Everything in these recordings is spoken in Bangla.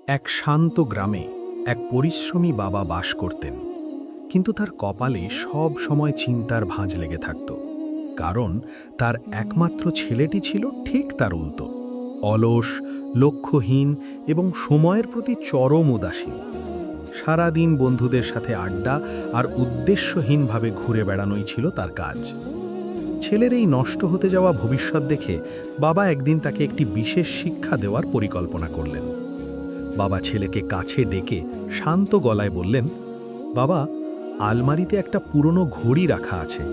এক শান্ত গ্রামে এক পরিশ্রমী বাবা বাস করতেন, কিন্তু তার কপালে সব সময় চিন্তার ভাঁজ লেগে থাকত। কারণ তার একমাত্র ছেলেটি ছিল ঠিক তার উল্টো, অলস, লক্ষ্যহীন এবং সময়ের প্রতি চরম উদাসীন। সারাদিন বন্ধুদের সাথে আড্ডা আর উদ্দেশ্যহীনভাবে ঘুরে বেড়ানোই ছিল তার কাজ। ছেলের এই নষ্ট হতে যাওয়া ভবিষ্যৎ দেখে বাবা একদিন তাকে একটি বিশেষ শিক্ষা দেওয়ার পরিকল্পনা করলেন। বাবা ছেলেকে কাছে ডেকে শান্ত গলায় বললেন, বাবা, আলমারিতে একটা পুরনো ঘড়ি রাখা আছে,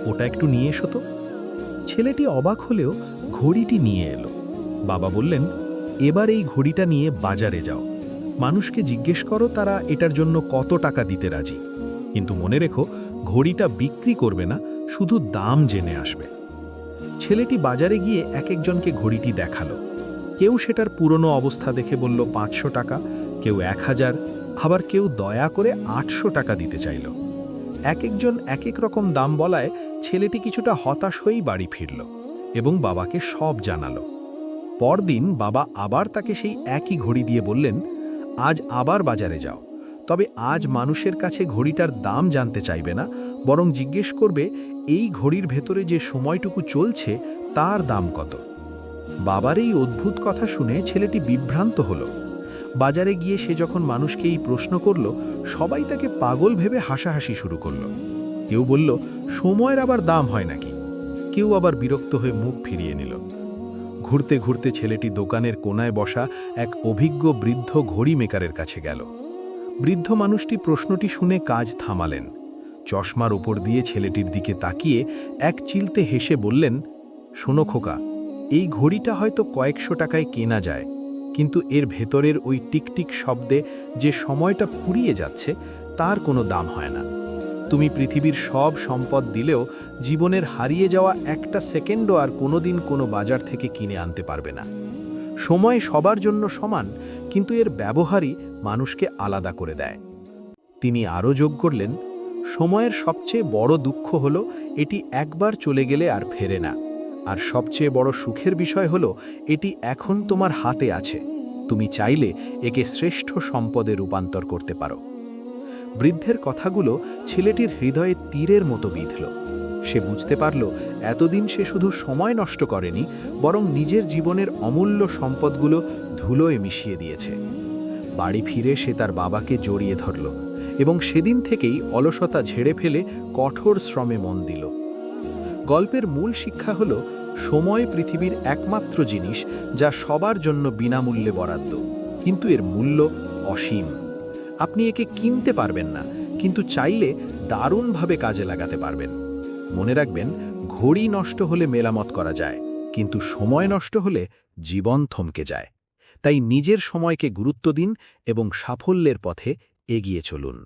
ওটা একটু নিয়ে এসো তো। ছেলেটি অবাক হলেও ঘড়িটি নিয়ে এলো। বাবা বললেন, এবার এই ঘড়িটা নিয়ে বাজারে যাও, মানুষকে জিজ্ঞেস করো তারা এটার জন্য কত টাকা দিতে রাজি, কিন্তু মনে রেখো, ঘড়িটা বিক্রি করবে না, শুধু দাম জেনে আসবে। ছেলেটি বাজারে গিয়ে এক একজনকে ঘড়িটি দেখালো। কেউ সেটার পুরনো অবস্থা দেখে বলল 500 টাকা, কেউ 1000, আবার কেউ দয়া করে 800 টাকা দিতে চাইল। এক একজন এক এক রকম দাম বলায় ছেলেটি কিছুটা হতাশ হয়েই বাড়ি ফিরল এবং বাবাকে সব জানালো। পরদিন বাবা আবার তাকে সেই একই ঘড়ি দিয়ে বললেন, আজ আবার বাজারে যাও, তবে আজ মানুষের কাছে ঘড়িটার দাম জানতে চাইবে না, বরং জিজ্ঞেস করবে এই ঘড়ির ভেতরে যে সময়টুকু চলছে তার দাম কত। বাবার এই অদ্ভুত কথা শুনে ছেলেটি বিভ্রান্ত হলো। বাজারে গিয়ে সে যখন মানুষকে এই প্রশ্ন করল, সবাই তাকে পাগল ভেবে হাসাহাসি শুরু করল। কেউ বলল, সময়ের আবার দাম হয় নাকি? কেউ আবার বিরক্ত হয়ে মুখ ফিরিয়ে নিল। ঘুরতে ঘুরতে ছেলেটি দোকানের কোনায় বসা এক অভিজ্ঞ বৃদ্ধ ঘড়ি মেকারের কাছে গেল। বৃদ্ধ মানুষটি প্রশ্নটি শুনে কাজ থামালেন। চশমার ওপর দিয়ে ছেলেটির দিকে তাকিয়ে এক চিলতে হেসে বললেন, শোনো খোকা, এই ঘড়িটা হয়তো কয়েকশো টাকায় কেনা যায়, কিন্তু এর ভেতরের ওই টিকটিক শব্দে যে সময়টা ফুরিয়ে যাচ্ছে তার কোনো দাম হয় না। তুমি পৃথিবীর সব সম্পদ দিলেও জীবনের হারিয়ে যাওয়া একটা সেকেন্ডও আর কোনোদিন কোনো বাজার থেকে কিনে আনতে পারবে না। সময় সবার জন্য সমান, কিন্তু এর ব্যবহারই মানুষকে আলাদা করে দেয়। তিনি আরও যোগ করলেন, সময়ের সবচেয়ে বড় দুঃখ হলো এটি একবার চলে গেলে আর ফেরে না, আর সবচেয়ে বড় সুখের বিষয় হলো এটি এখন তোমার হাতে আছে, তুমি চাইলে একে শ্রেষ্ঠ সম্পদে রূপান্তর করতে পারো। বৃদ্ধের কথাগুলো ছেলেটির হৃদয়ে তীরের মতো বিঁধল। সে বুঝতে পারল, এতদিন সে শুধু সময় নষ্ট করেনি, বরং নিজের জীবনের অমূল্য সম্পদগুলো ধুলোয় মিশিয়ে দিয়েছে। বাড়ি ফিরে সে তার বাবাকে জড়িয়ে ধরল এবং সেদিন থেকেই অলসতা ঝেড়ে ফেলে কঠোর শ্রমে মন দিল। গল্পের মূল শিক্ষা হল, সময় পৃথিবীর একমাত্র জিনিস যা সবার জন্য বিনামূল্যে বরাদ্দ, কিন্তু এর মূল্য অসীম। আপনি একে কিনতে পারবেন না, কিন্তু চাইলে দারুণভাবে কাজে লাগাতে পারবেন। মনে রাখবেন, ঘড়ি নষ্ট হলে মেরামত করা যায়, কিন্তু সময় নষ্ট হলে জীবন থমকে যায়। তাই নিজের সময়কে গুরুত্ব দিন এবং সাফল্যের পথে এগিয়ে চলুন।